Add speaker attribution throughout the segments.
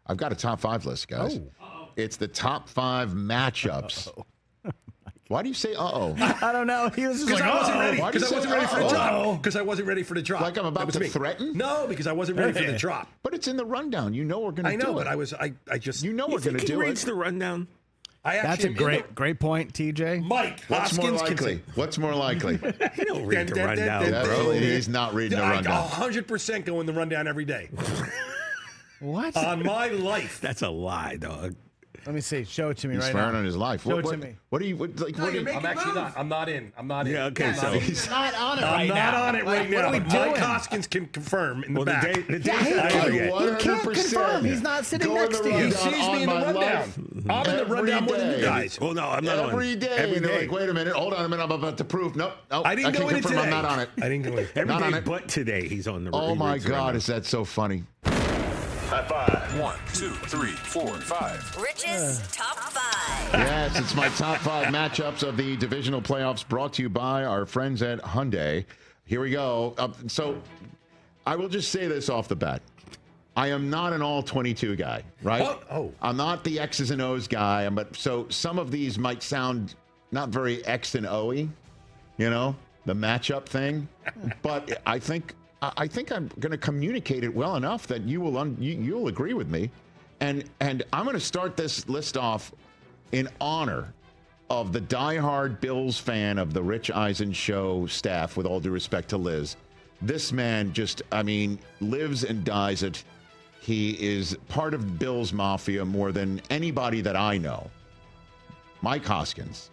Speaker 1: I've got a top 5 list, guys.
Speaker 2: Oh.
Speaker 1: It's the top 5 matchups. Why do you say uh-oh?
Speaker 2: I don't know. He was just like,
Speaker 3: I wasn't ready.
Speaker 1: Why do
Speaker 3: Because
Speaker 1: you
Speaker 3: I
Speaker 1: say
Speaker 3: wasn't ready for the
Speaker 1: uh-oh?
Speaker 3: drop. Because I wasn't ready for the drop.
Speaker 1: Like I'm about
Speaker 3: That was
Speaker 1: to
Speaker 3: me.
Speaker 1: threaten?
Speaker 3: No, because I wasn't ready for the drop.
Speaker 1: But it's in the rundown. You know we're going to do it.
Speaker 3: I know, but I just.
Speaker 1: You know we're going to do
Speaker 4: reads
Speaker 1: it.
Speaker 4: the rundown.
Speaker 2: That's a great point, TJ.
Speaker 3: Mike
Speaker 1: What's more
Speaker 3: Hoskins
Speaker 1: likely? What's more likely?
Speaker 4: He don't read the rundown,
Speaker 1: Definitely,
Speaker 4: bro.
Speaker 1: he's not reading the rundown.
Speaker 3: 100% go in the rundown every day.
Speaker 2: What?
Speaker 3: On my life.
Speaker 4: That's a lie, dog.
Speaker 2: Let me see. Show it to me
Speaker 1: He's
Speaker 2: right
Speaker 1: swearing
Speaker 2: now.
Speaker 1: on his life.
Speaker 2: Show it to me.
Speaker 1: What do you like?
Speaker 3: No,
Speaker 1: what do
Speaker 3: you're
Speaker 1: you?
Speaker 3: I'm actually not. I'm not in.
Speaker 4: Yeah, okay, so
Speaker 2: He's not on it
Speaker 3: I'm
Speaker 2: right
Speaker 3: not
Speaker 2: now.
Speaker 3: on it right
Speaker 2: What
Speaker 3: now.
Speaker 2: are we
Speaker 3: Mike
Speaker 2: doing?
Speaker 3: Hoskins can confirm in the
Speaker 4: Well,
Speaker 3: back.
Speaker 4: the day
Speaker 2: He can't
Speaker 1: 100%.
Speaker 2: confirm. He's not sitting
Speaker 1: Go in
Speaker 2: next
Speaker 1: the
Speaker 2: to you.
Speaker 3: He
Speaker 1: rundown
Speaker 3: sees
Speaker 1: on
Speaker 3: me in the
Speaker 1: my
Speaker 3: rundown.
Speaker 1: life.
Speaker 3: I'm in the
Speaker 1: Every
Speaker 3: rundown more than you
Speaker 1: day.
Speaker 3: guys.
Speaker 4: Well, no, I'm not on.
Speaker 1: Every day.
Speaker 4: Every
Speaker 1: You're
Speaker 4: day.
Speaker 1: like, wait a minute. Hold on a minute. I'm about to prove. Nope.
Speaker 3: I didn't go
Speaker 1: can
Speaker 3: in it
Speaker 1: confirm
Speaker 3: today.
Speaker 1: I'm not on it.
Speaker 3: I didn't go in.
Speaker 4: Every
Speaker 1: Not on
Speaker 4: day
Speaker 1: it.
Speaker 4: but today he's on the
Speaker 1: Oh
Speaker 4: he
Speaker 1: my
Speaker 4: reads the
Speaker 1: God,
Speaker 4: rundown.
Speaker 1: is that so funny?
Speaker 5: High 5. 1, 2, 3, 4, 5.
Speaker 6: Rich's Top 5.
Speaker 1: Yes, it's my top 5 matchups of the divisional playoffs brought to you by our friends at Hyundai. Here we go. So I will just say this off the bat. I am not an all 22 guy, right?
Speaker 3: Oh.
Speaker 1: I'm not the X's and O's guy. But so some of these might sound not very X and O-y, you know, the matchup thing. But I think I'm going to communicate it well enough that you'll agree with me, and I'm going to start this list off in honor of the diehard Bills fan of the Rich Eisen Show staff. With all due respect to Liz, this man just, lives and dies it. He is part of Bills Mafia more than anybody that I know. Mike Hoskins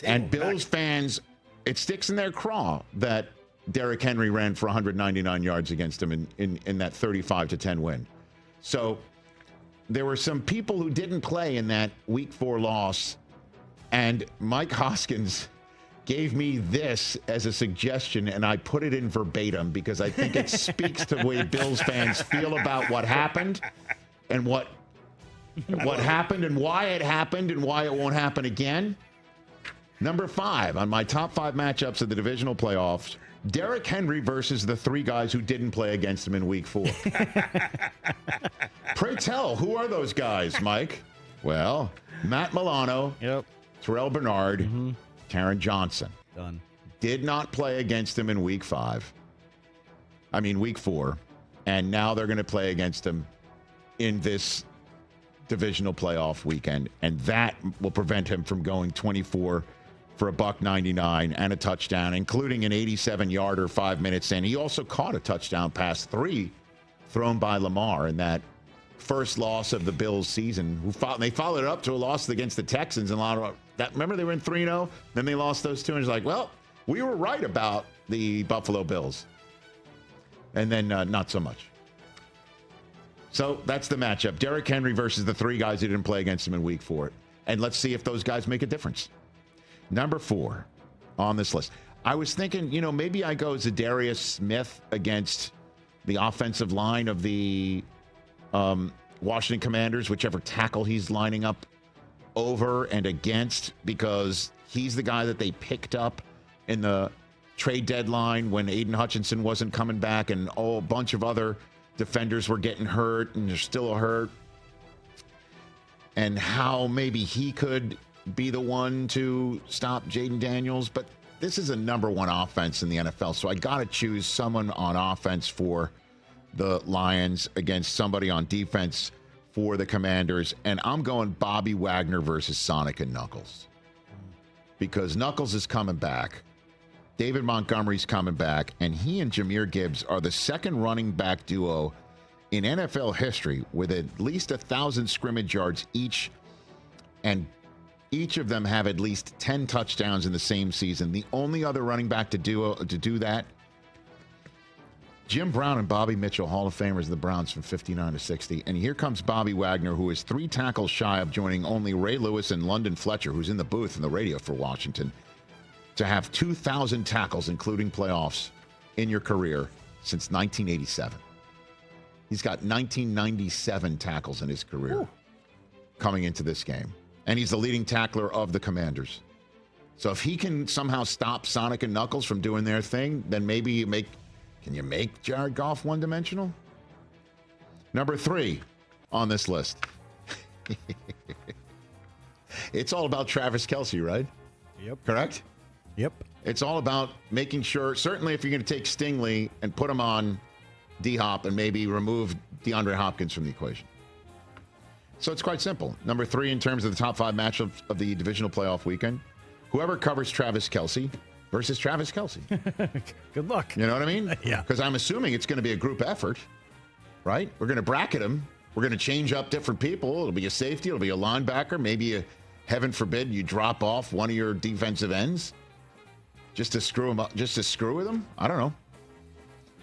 Speaker 1: and Bills fans, it sticks in their craw that Derrick Henry ran for 199 yards against him in that 35-10 win. So there were some people who didn't play in that Week 4 loss, and Mike Hoskins gave me this as a suggestion, and I put it in verbatim because I think it speaks to the way Bills fans feel about what happened and what happened and why it happened and why it won't happen again. Number 5 on my top 5 matchups of the divisional playoffs, Derrick Henry versus the 3 guys who didn't play against him in Week 4. Pray tell, who are those guys, Mike? Well, Matt Milano, Terrell Bernard, Taron Johnson.
Speaker 2: Done.
Speaker 1: Did not play against him in Week 4. And now they're going to play against him in this divisional playoff weekend. And that will prevent him from going 24 for $199 and a touchdown, including an 87-yarder 5 minutes in. He also caught a touchdown pass 3 thrown by Lamar in that first loss of the Bills season. They followed it up to a loss against the Texans. And a lot of that. Remember, they were in 3-0. Then they lost those 2. And it's like, well, we were right about the Buffalo Bills. And then not so much. So that's the matchup. Derrick Henry versus the 3 guys who didn't play against him in Week 4. And let's see if those guys make a difference. Number 4 on this list. I was thinking, maybe I go Zadarius Smith against the offensive line of the Washington Commanders, whichever tackle he's lining up over and against, because he's the guy that they picked up in the trade deadline when Aiden Hutchinson wasn't coming back and a bunch of other defenders were getting hurt and they're still hurt. And how maybe he could be the one to stop Jaden Daniels. But this is a number 1 offense in the NFL, so I got to choose someone on offense for the Lions against somebody on defense for the Commanders. And I'm going Bobby Wagner versus Sonic and Knuckles, because Knuckles is coming back. David Montgomery's coming back, and he and Jahmyr Gibbs are the second running back duo in NFL history with at least 1,000 scrimmage yards each, and each of them have at least 10 touchdowns in the same season. The only other running back to do that, Jim Brown and Bobby Mitchell, Hall of Famers of the Browns from 59 to 60. And here comes Bobby Wagner, who is 3 tackles shy of joining only Ray Lewis and London Fletcher, who's in the booth in the radio for Washington, to have 2,000 tackles, including playoffs, in your career since 1987. He's got 1997 tackles in his career coming into this game. And he's the leading tackler of the Commanders. So if he can somehow stop Sonic and Knuckles from doing their thing, then maybe can you make Jared Goff one-dimensional? Number 3, on this list. It's all about Travis Kelce, right?
Speaker 2: Yep.
Speaker 1: Correct?
Speaker 2: Yep.
Speaker 1: It's all about making sure, certainly if you're going to take Stingley and put him on D-Hop and maybe remove DeAndre Hopkins from the equation. So it's quite simple. Number 3 in terms of the top 5 matchups of the divisional playoff weekend. Whoever covers Travis Kelce versus Travis Kelce.
Speaker 2: Good luck.
Speaker 1: You know what I mean?
Speaker 2: Yeah.
Speaker 1: Because I'm assuming it's going to be a group effort, right? We're going to bracket them. We're going to change up different people. It'll be a safety. It'll be a linebacker. Maybe, heaven forbid, you drop off one of your defensive ends just to screw them up, just to screw with them. I don't know.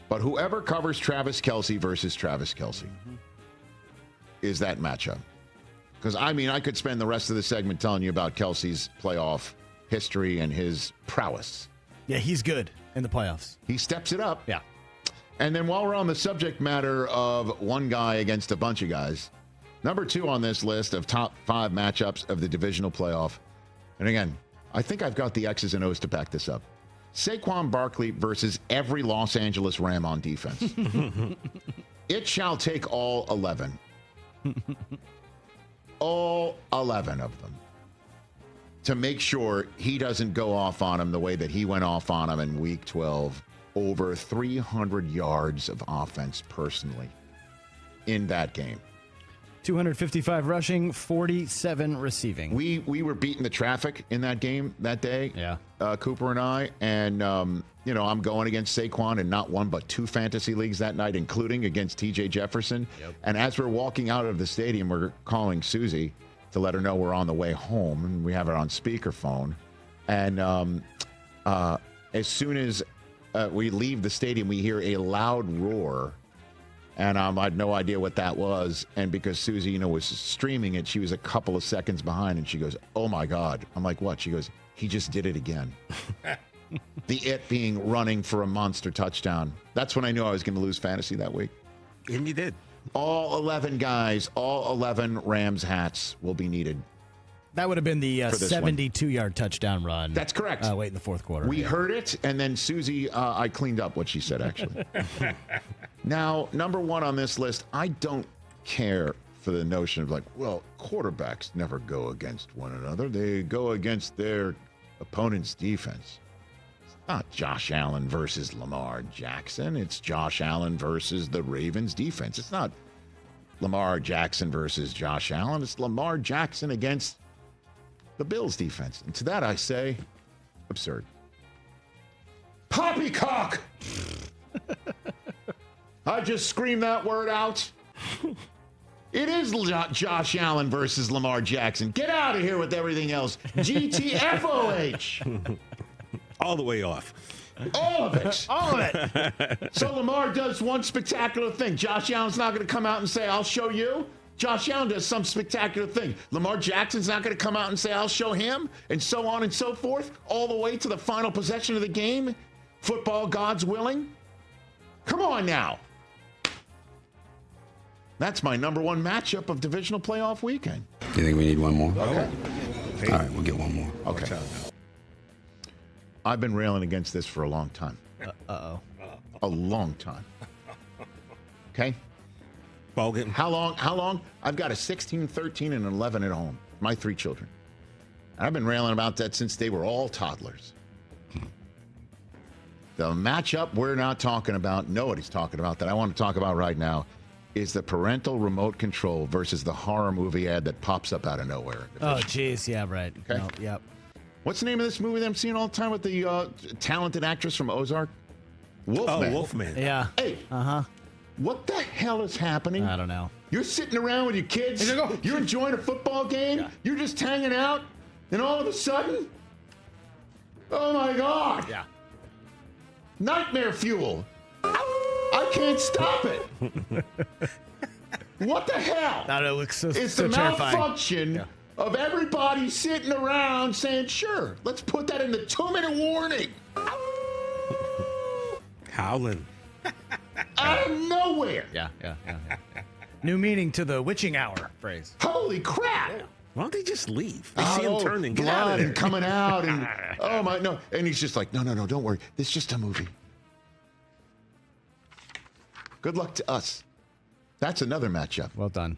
Speaker 1: But whoever covers Travis Kelce versus Travis Kelce is that matchup. Because, I mean, I could spend the rest of the segment telling you about Kelce's playoff history and his prowess.
Speaker 2: Yeah, he's good in the playoffs.
Speaker 1: He steps it up.
Speaker 2: Yeah.
Speaker 1: And then while we're on the subject matter of one guy against a bunch of guys, number 2 on this list of top 5 matchups of the divisional playoff. And again, I think I've got the X's and O's to back this up. Saquon Barkley versus every Los Angeles Ram on defense. It shall take all 11. All 11 of them. To make sure he doesn't go off on him the way that he went off on him in Week 12. Over 300 yards of offense personally in that game.
Speaker 2: 255 rushing, 47 receiving.
Speaker 1: We were beating the traffic in that game that day.
Speaker 2: Yeah.
Speaker 1: Cooper and I. And, I'm going against Saquon in not one but 2 fantasy leagues that night, including against TJ Jefferson. Yep. And as we're walking out of the stadium, we're calling Susie to let her know we're on the way home. And we have it on speakerphone. And as soon as we leave the stadium, we hear a loud roar. And I had no idea what that was. And because Susie, was streaming it, she was a couple of seconds behind. And she goes, "Oh, my God." I'm like, "What?" She goes, "He just did it again." The it being running for a monster touchdown. That's when I knew I was going to lose fantasy that week.
Speaker 4: And you did.
Speaker 1: All 11 guys, all 11 Rams hats will be needed.
Speaker 2: That would have been the
Speaker 1: this one.
Speaker 2: 72-yard touchdown run.
Speaker 1: That's correct.
Speaker 2: Late in the fourth quarter.
Speaker 1: We heard it, and then Susie, I cleaned up what she said, actually. Now, number 1 on this list, I don't care for the notion of quarterbacks never go against one another. They go against their opponent's defense. It's not Josh Allen versus Lamar Jackson. It's Josh Allen versus the Ravens defense. It's not Lamar Jackson versus Josh Allen. It's Lamar Jackson against the Bills defense. And to that I say, absurd. Poppycock! I just screamed that word out. It is Josh Allen versus Lamar Jackson. Get out of here with everything else. GTFOH.
Speaker 4: All the way off.
Speaker 1: All of it. All of it. So Lamar does one spectacular thing. Josh Allen's not going to come out and say, "I'll show you." Josh Allen does some spectacular thing. Lamar Jackson's not going to come out and say, "I'll show him," and so on and so forth, all the way to the final possession of the game. Football gods willing. Come on now. That's my number 1 matchup of divisional playoff weekend.
Speaker 7: You think we need one more?
Speaker 1: Okay.
Speaker 7: All right, we'll get one more.
Speaker 1: Okay. I've been railing against this for a long time.
Speaker 2: Uh-oh.
Speaker 1: A long time. Okay?
Speaker 4: Bogan.
Speaker 1: How long? I've got a 16, 13, and 11 at home. My 3 children. I've been railing about that since they were all toddlers. The matchup we're not talking about, nobody's talking about, that I want to talk about right now, is the parental remote control versus the horror movie ad that pops up out of nowhere.
Speaker 2: Oh, jeez. Yeah, right.
Speaker 1: Okay.
Speaker 2: No, yep.
Speaker 1: What's the name of this movie that I'm seeing all the time with the talented actress from Ozark? Wolfman.
Speaker 4: Oh, Wolfman.
Speaker 2: Yeah.
Speaker 1: Hey.
Speaker 2: Uh-huh.
Speaker 1: What the hell is happening?
Speaker 2: I don't know.
Speaker 1: You're sitting around with your kids. You're enjoying a football game. Yeah. You're just hanging out. And all of a sudden, oh, my God.
Speaker 2: Yeah.
Speaker 1: Nightmare fuel. I can't stop it. What the hell?
Speaker 2: That looks so,
Speaker 1: it's
Speaker 2: so
Speaker 1: the
Speaker 2: terrifying.
Speaker 1: Malfunction of everybody sitting around saying, "Sure, let's put that in the 2-minute warning."
Speaker 4: Howling.
Speaker 1: Out of nowhere.
Speaker 2: Yeah. New meaning to the witching hour phrase.
Speaker 1: Holy crap.
Speaker 4: Why don't they just leave? They see him turning. Get out
Speaker 1: blood
Speaker 4: of there.
Speaker 1: and coming out. And oh, my, no. And he's just like, no, don't worry. It's just a movie. Good luck to us. That's another matchup.
Speaker 2: Well done.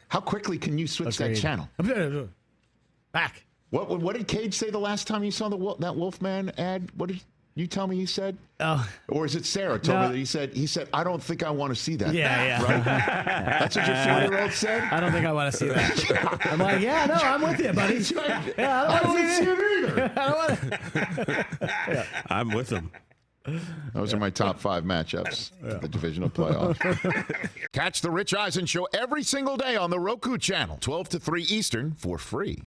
Speaker 1: How quickly can you switch that
Speaker 2: Agreed.
Speaker 1: channel?
Speaker 2: Back.
Speaker 1: What did Cage say the last time you saw that Wolfman ad? What did you tell me he said?
Speaker 2: Oh.
Speaker 1: Or is it Sarah told me that he said, I don't think I want to see that.
Speaker 2: Yeah.
Speaker 1: Right? That's what your 4-year-old said?
Speaker 2: I don't think I want to see that. I'm like, yeah, no, I'm with you, buddy. Yeah, I don't want to see it either.
Speaker 4: I'm with him.
Speaker 1: Those are my top 5 matchups for the divisional playoff. Catch the Rich Eisen Show every single day on the Roku channel, 12 to 3 Eastern, for free.